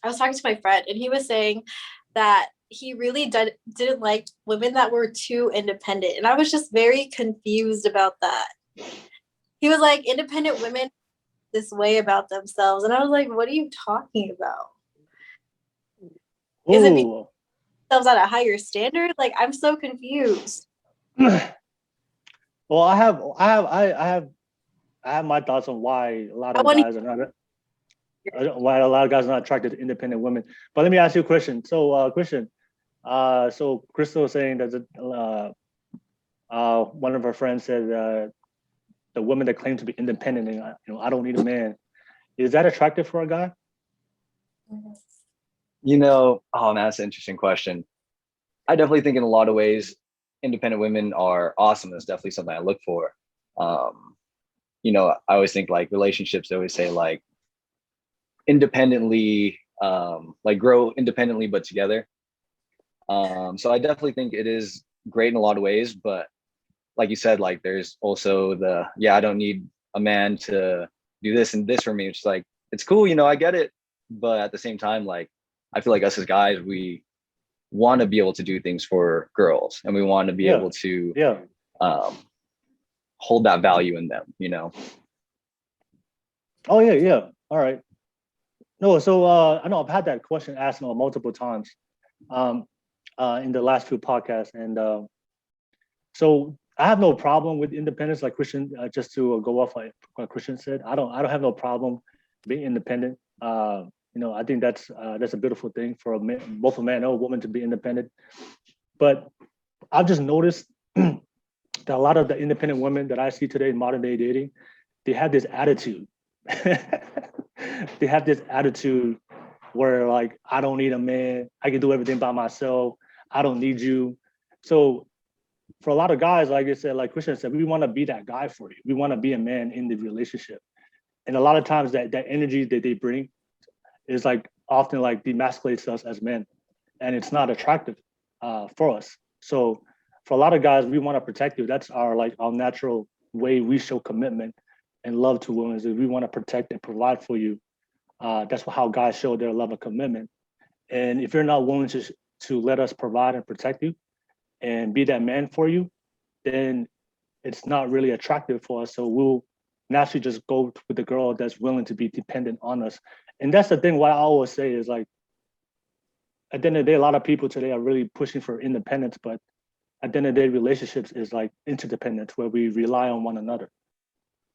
I was talking to my friend, and he was saying that he really didn't like women that were too independent. And I was just very confused about that. He was like, independent women this way about themselves. And I was like, what are you talking about? Is it because Oh, themselves at a higher standard? Like, I'm so confused. well, I have my thoughts on why a lot I of want to guys are not why a lot of guys are not attracted to independent women. But let me ask you a question. So, Christian, so Crystal was saying that one of her friends said the women that claim to be independent and I don't need a man. Is that attractive for a guy? hear. Oh man, that's an interesting question. I definitely think in a lot of ways, independent women are awesome. That's definitely something I look for. Um, I always think like relationships, they always say like independently, like grow independently but together. So I definitely think it is great in a lot of ways, but like you said, like there's also I don't need a man to do this and this for me. It's like it's cool, I get it, but at the same time, like I feel like us as guys, we want to be able to do things for girls, and we want to be Yeah, able to yeah. um, hold that value in them. Oh yeah, yeah. All right. No, so I know I've had that question asked multiple times um, in the last few podcasts, and so I have no problem with independence. Like Christian, just to go off what Christian said, I don't have no problem being independent. I think that's a beautiful thing for both a man and a woman to be independent. But I've just noticed that a lot of the independent women that I see today in modern day dating, they have this attitude. They have this attitude where like I don't need a man. I can do everything by myself. I don't need you. So for a lot of guys, like I said, like Christian said, we want to be that guy for you. We want to be a man in the relationship. And a lot of times that energy that they bring is like often like demasculates us as men. And it's not attractive for us. So for a lot of guys, we want to protect you. That's our natural way we show commitment and love to women is we want to protect and provide for you. That's how guys show their love and commitment. And if you're not willing to let us provide and protect you and be that man for you, then it's not really attractive for us. So we'll naturally just go with the girl that's willing to be dependent on us. And that's the thing. What I always say is like, at the end of the day, a lot of people today are really pushing for independence, but at the end of the day, relationships is like interdependence where we rely on one another.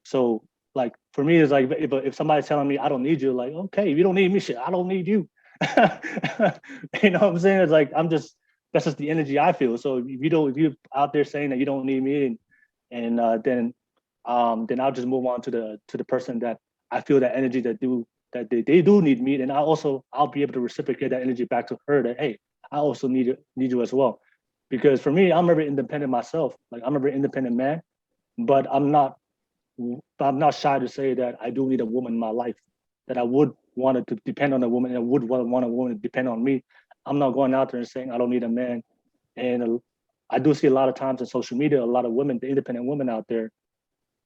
So like for me, it's like if somebody's telling me I don't need you, like okay, if you don't need me, shit, I don't need you. You know what I'm saying? It's like that's just the energy I feel. So if you're out there saying that you don't need me, then I'll just move on to the person that I feel that energy that they do need me, and I'll be able to reciprocate that energy back to her that hey, I also need you as well. Because for me, I'm a very independent myself. Like I'm a very independent man, but I'm not shy to say that I do need a woman in my life, that I would want it to depend on a woman and I would want a woman to depend on me. I'm not going out there and saying I don't need a man. And I do see a lot of times in social media, a lot of women, the independent women out there,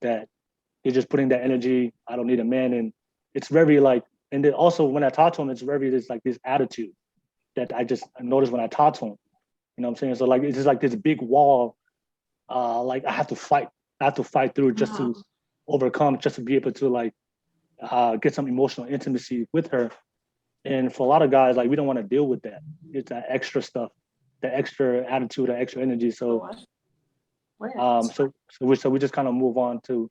that they're just putting that energy, I don't need a man. And it's very like, and then also when I talk to them, it's very, there's like this attitude that I noticed when I talk to them. You know what I'm saying? So like, it's just like this big wall, like I have to fight through just to overcome, just to be able to like get some emotional intimacy with her. And for a lot of guys, like we don't want to deal with that. It's that extra stuff, the extra attitude, the extra energy. So we just kind of move on to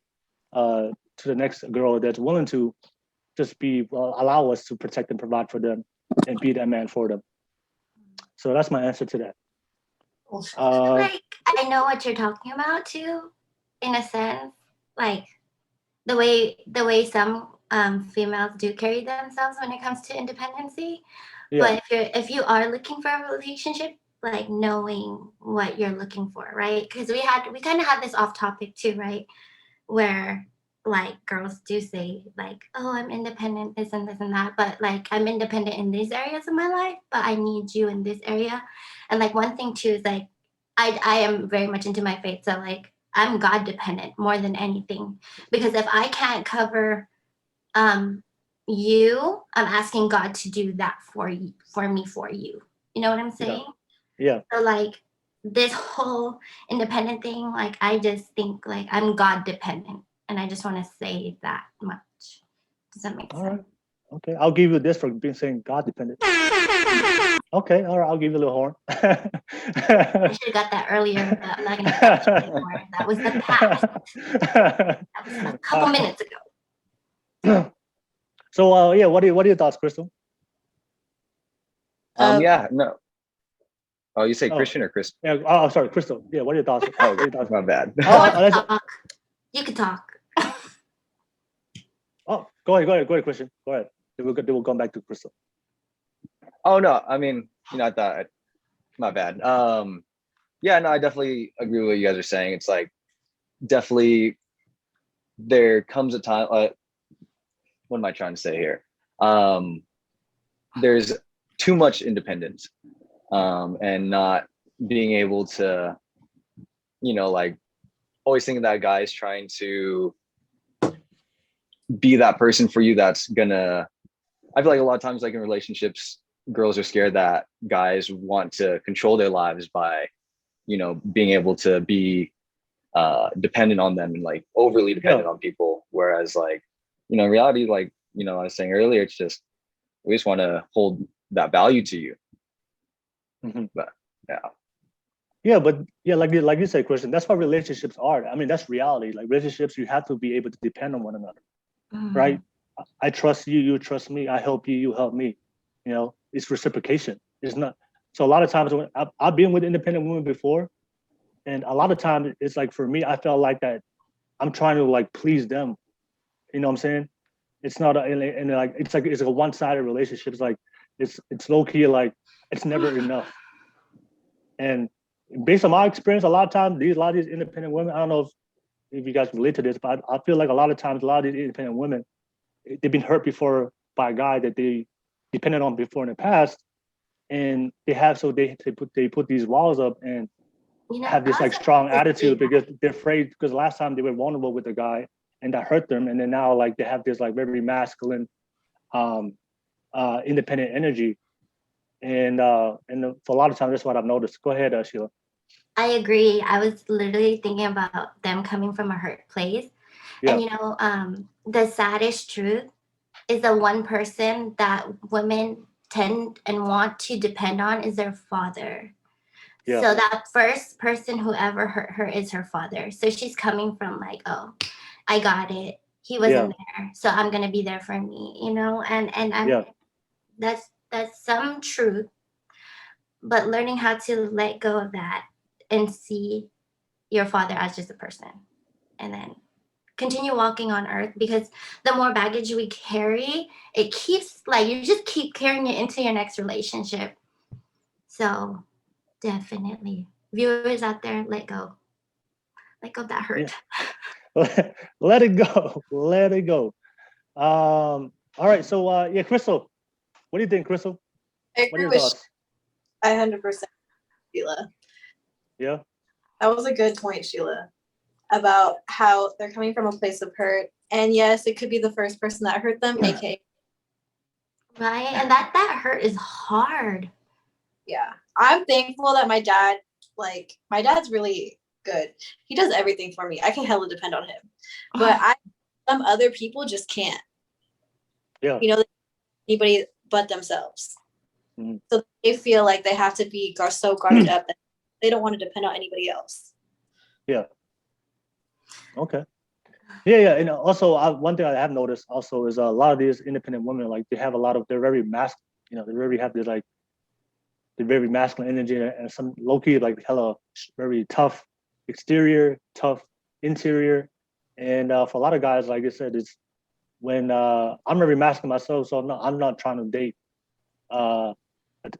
the next girl that's willing to just allow us to protect and provide for them and be that man for them. So that's my answer to that. Like I know what you're talking about too, in a sense. Like the way some females do carry themselves when it comes to independency. Yeah. But if you are looking for a relationship, like knowing what you're looking for, right? Because we kind of had this off topic too, right? Where like girls do say like, oh, I'm independent, this and that, but like I'm independent in these areas of my life, but I need you in this area. And like one thing too is like I am very much into my faith, so like I'm God dependent more than anything, because if I can't cover um you, I'm asking God to do that for you, for me, for you. You know what I'm saying? Yeah. So like this whole independent thing, like I just think like I'm God dependent, and I just want to say that much. Does that make All sense? right. Okay. I'll give you this for being saying God dependent. Okay. All right. I'll give you a little horn. I should have got that earlier, but I'm not gonna touch it anymore. That was the past. That was a couple minutes ago. So yeah, what are your thoughts, Crystal? Yeah, no. Oh, you say Oh. Christian or Chris? Yeah. Oh, sorry, Crystal. Yeah. What are your thoughts? Oh, What are your thoughts? my bad. Who wants to let's- talk? You can talk. Oh, go ahead, Christian. Go ahead. Then we'll come back to Crystal. Oh no, I mean, I thought, my bad. Yeah, no, I definitely agree with what you guys are saying. It's like definitely there comes a time. What am I trying to say here? There's too much independence, and not being able to, like always thinking that guy is trying to be that person for you that's gonna. I feel like a lot of times, like in relationships, girls are scared that guys want to control their lives by, being able to be dependent on them and like overly dependent on people. Whereas like, in reality, like, I was saying earlier, it's just, we just want to hold that value to you. Mhm. But yeah. Yeah, but yeah, like you said, Christian, that's what relationships are. I mean, that's reality. Like relationships, you have to be able to depend on one another, right? I trust you, you trust me. I help you, you help me. It's reciprocation. It's not. So a lot of times when I've been with independent women before, and a lot of times it's like for me, I felt like that I'm trying to like please them. You know what I'm saying? It's not and like it's a one-sided relationship. It's like it's low key, like it's never enough. And based on my experience, a lot of times a lot of these independent women, I don't know if you guys relate to this, but I feel like a lot of times a lot of these independent women, they've been hurt before by a guy that they depended on before in the past, and they put these walls up and have this like strong attitude because they're afraid, because last time they were vulnerable with a guy and that hurt them, and then now like they have this like very masculine independent energy, and for a lot of times that's what I've noticed. Go ahead, Sheila. I agree. I was literally thinking about them coming from a hurt place. Yeah. And the saddest truth is the one person that women tend and want to depend on is their father. Yeah. So that first person who ever hurt her is her father. So she's coming from like, oh, I got it. He wasn't there, so I'm gonna be there for me, and I'm that's some truth, but learning how to let go of that and see your father as just a person, and then continue walking on earth, because the more baggage we carry, it keeps like you just keep carrying it into your next relationship. So definitely, viewers out there, let go of that hurt. Let it go. All right, so yeah, Crystal, what do you think, Crystal? I What are agree your with thoughts? 100% Sheila. Yeah. That was a good point, Sheila, about how they're coming from a place of hurt. And yes, it could be the first person that hurt them, aka. Right? And that hurt is hard. Yeah. I'm thankful that my dad's really good. He does everything for me. I can hella depend on him. But some other people just can't. Yeah. Anybody but themselves. Mm-hmm. So they feel like they have to be so guarded up that they don't want to depend on anybody else. Yeah. Okay. Yeah. And also, one thing I have noticed also is a lot of these independent women, like they're very masculine. They're very masculine energy, and some low key like hella very tough exterior, tough interior. And for a lot of guys, like I said, it's when I'm very masculine myself, so I'm not trying to date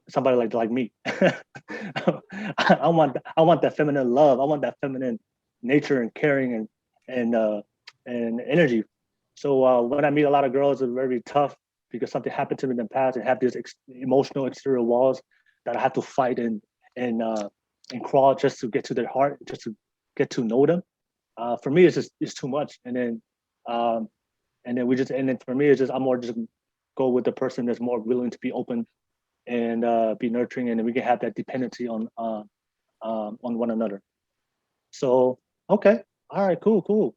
somebody like me. I want that feminine love. I want that feminine nature and caring and energy. So when I meet a lot of girls that are very tough because something happened to me in the past and have these emotional exterior walls that I have to fight and crawl just to get to their heart, just to get to know them. For me, it's too much. And then for me, it's just I'm more just go with the person that's more willing to be open and be nurturing, and then we can have that dependency on one another. So okay, all right, cool.